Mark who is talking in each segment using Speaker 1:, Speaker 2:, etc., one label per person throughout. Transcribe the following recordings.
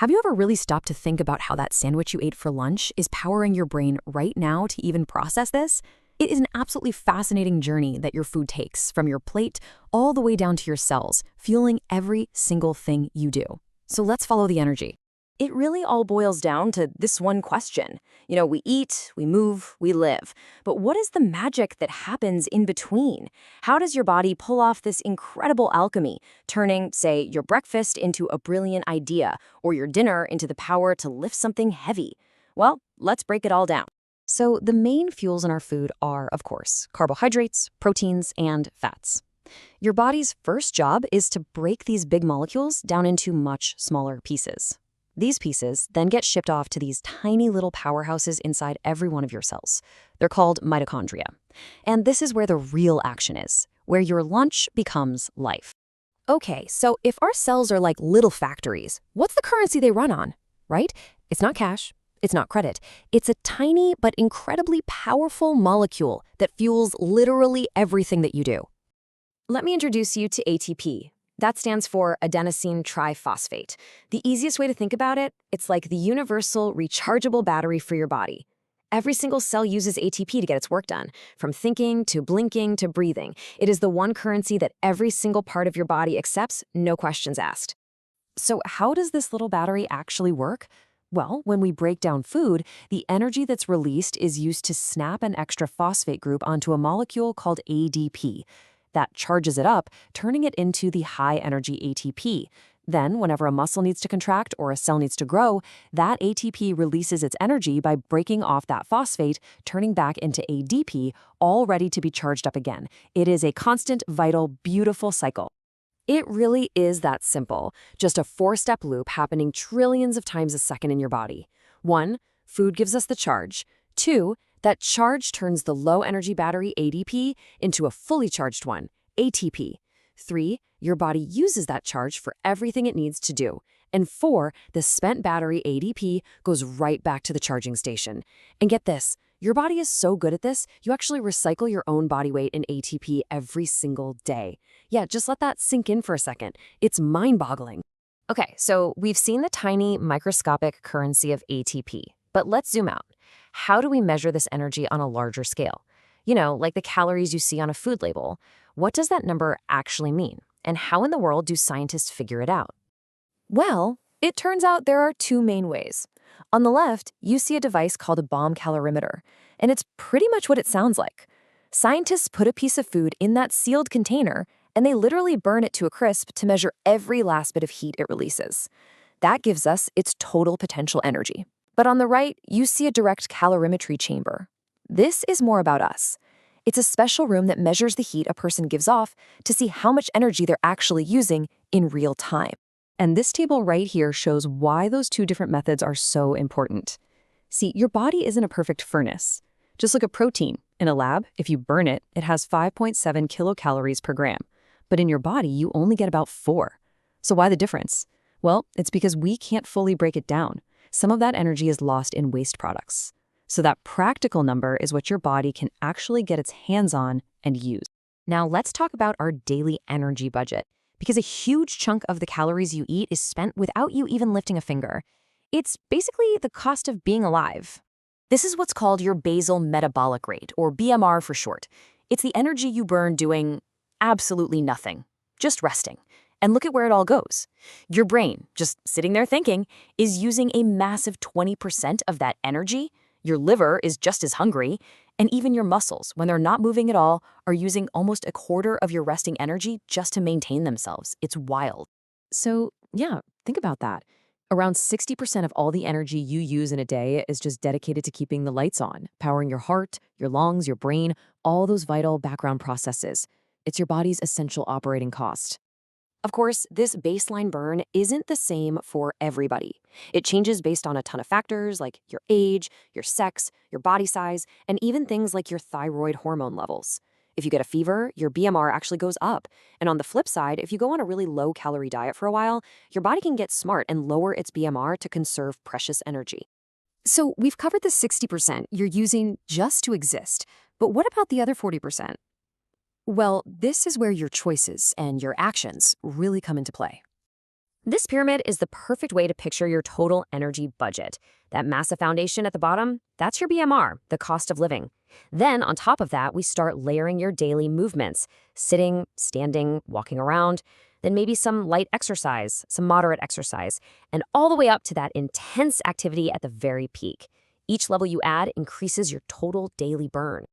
Speaker 1: Have you ever really stopped to think about how that sandwich you ate for lunch is powering your brain right now to even process this? It is an absolutely fascinating journey that your food takes from your plate all the way down to your cells, fueling every single thing you do. So let's follow the energy. It really all boils down to this one question. We eat, we move, we live. But what is the magic that happens in between? How does your body pull off this incredible alchemy, turning, say, your breakfast into a brilliant idea or your dinner into the power to lift something heavy? Well, let's break it all down. So the main fuels in our food are, of course, carbohydrates, proteins, and fats. Your body's first job is to break these big molecules down into much smaller pieces. These pieces then get shipped off to these tiny little powerhouses inside every one of your cells. They're called mitochondria. And this is where the real action is, where your lunch becomes life. Okay, so if our cells are like little factories, what's the currency they run on, right? It's not cash, it's not credit. It's a tiny but incredibly powerful molecule that fuels literally everything that you do. Let me introduce you to ATP. That stands for adenosine triphosphate. The easiest way to think about it, it's like the universal rechargeable battery for your body. Every single cell uses ATP to get its work done, from thinking to blinking to breathing. It is the one currency that every single part of your body accepts, no questions asked. So how does this little battery actually work? Well, when we break down food, the energy that's released is used to snap an extra phosphate group onto a molecule called ADP. That charges it up, turning it into the high-energy ATP. Then, whenever a muscle needs to contract or a cell needs to grow, that ATP releases its energy by breaking off that phosphate, turning back into ADP, all ready to be charged up again. It is a constant, vital, beautiful cycle. It really is that simple, just a four-step loop happening trillions of times a second in your body. 1, food gives us the charge. 2, that charge turns the low-energy battery, ADP, into a fully charged one, ATP. 3, your body uses that charge for everything it needs to do. And 4, the spent battery, ADP, goes right back to the charging station. And get this, your body is so good at this, you actually recycle your own body weight in ATP every single day. Yeah, just let that sink in for a second. It's mind-boggling. Okay, so we've seen the tiny, microscopic currency of ATP. But let's zoom out. How do we measure this energy on a larger scale? Like the calories you see on a food label. What does that number actually mean? And how in the world do scientists figure it out? Well, it turns out there are 2 main ways. On the left, you see a device called a bomb calorimeter, and it's pretty much what it sounds like. Scientists put a piece of food in that sealed container, and they literally burn it to a crisp to measure every last bit of heat it releases. That gives us its total potential energy. But on the right, you see a direct calorimetry chamber. This is more about us. It's a special room that measures the heat a person gives off to see how much energy they're actually using in real time. And this table right here shows why those 2 different methods are so important. See, your body isn't a perfect furnace. Just look at protein. In a lab, if you burn it, it has 5.7 kilocalories per gram. But in your body, you only get about 4. So why the difference? Well, it's because we can't fully break it down. Some of that energy is lost in waste products. So that practical number is what your body can actually get its hands on and use. Now let's talk about our daily energy budget, because a huge chunk of the calories you eat is spent without you even lifting a finger. It's basically the cost of being alive. This is what's called your basal metabolic rate, or BMR for short. It's the energy you burn doing absolutely nothing, just resting. And look at where it all goes. Your brain, just sitting there thinking, is using a massive 20% of that energy. Your liver is just as hungry. And even your muscles, when they're not moving at all, are using almost a quarter of your resting energy just to maintain themselves. It's wild. So, yeah, think about that. Around 60% of all the energy you use in a day is just dedicated to keeping the lights on, powering your heart, your lungs, your brain, all those vital background processes. It's your body's essential operating cost. Of course, this baseline burn isn't the same for everybody. It changes based on a ton of factors like your age, your sex, your body size, and even things like your thyroid hormone levels. If you get a fever, your BMR actually goes up. And on the flip side, if you go on a really low-calorie diet for a while, your body can get smart and lower its BMR to conserve precious energy. So we've covered the 60% you're using just to exist. But what about the other 40%? Well, this is where your choices and your actions really come into play. This pyramid is the perfect way to picture your total energy budget. That massive foundation at the bottom, that's your BMR, the cost of living. Then, on top of that, we start layering your daily movements sitting, standing, walking around, then maybe some light exercise, some moderate exercise, and all the way up to that intense activity at the very peak. Each level you add increases your total daily burn.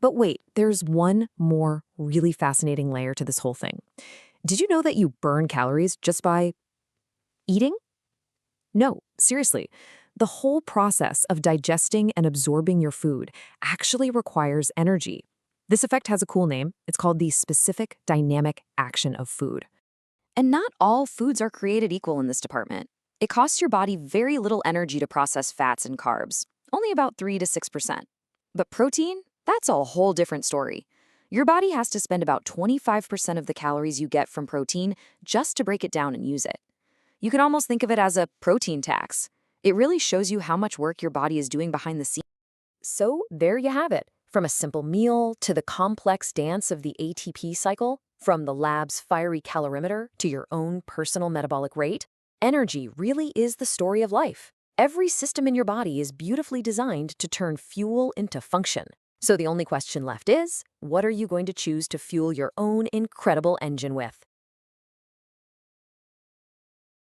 Speaker 1: But wait, there's one more really fascinating layer to this whole thing. Did you know that you burn calories just by eating? No, seriously. The whole process of digesting and absorbing your food actually requires energy. This effect has a cool name. It's called the specific dynamic action of food. And not all foods are created equal in this department. It costs your body very little energy to process fats and carbs, only about 3 to 6%. But protein, that's a whole different story. Your body has to spend about 25% of the calories you get from protein just to break it down and use it. You can almost think of it as a protein tax. It really shows you how much work your body is doing behind the scenes. So there you have it. From a simple meal to the complex dance of the ATP cycle, from the lab's fiery calorimeter to your own personal metabolic rate, energy really is the story of life. Every system in your body is beautifully designed to turn fuel into function. So the only question left is, what are you going to choose to fuel your own incredible engine with?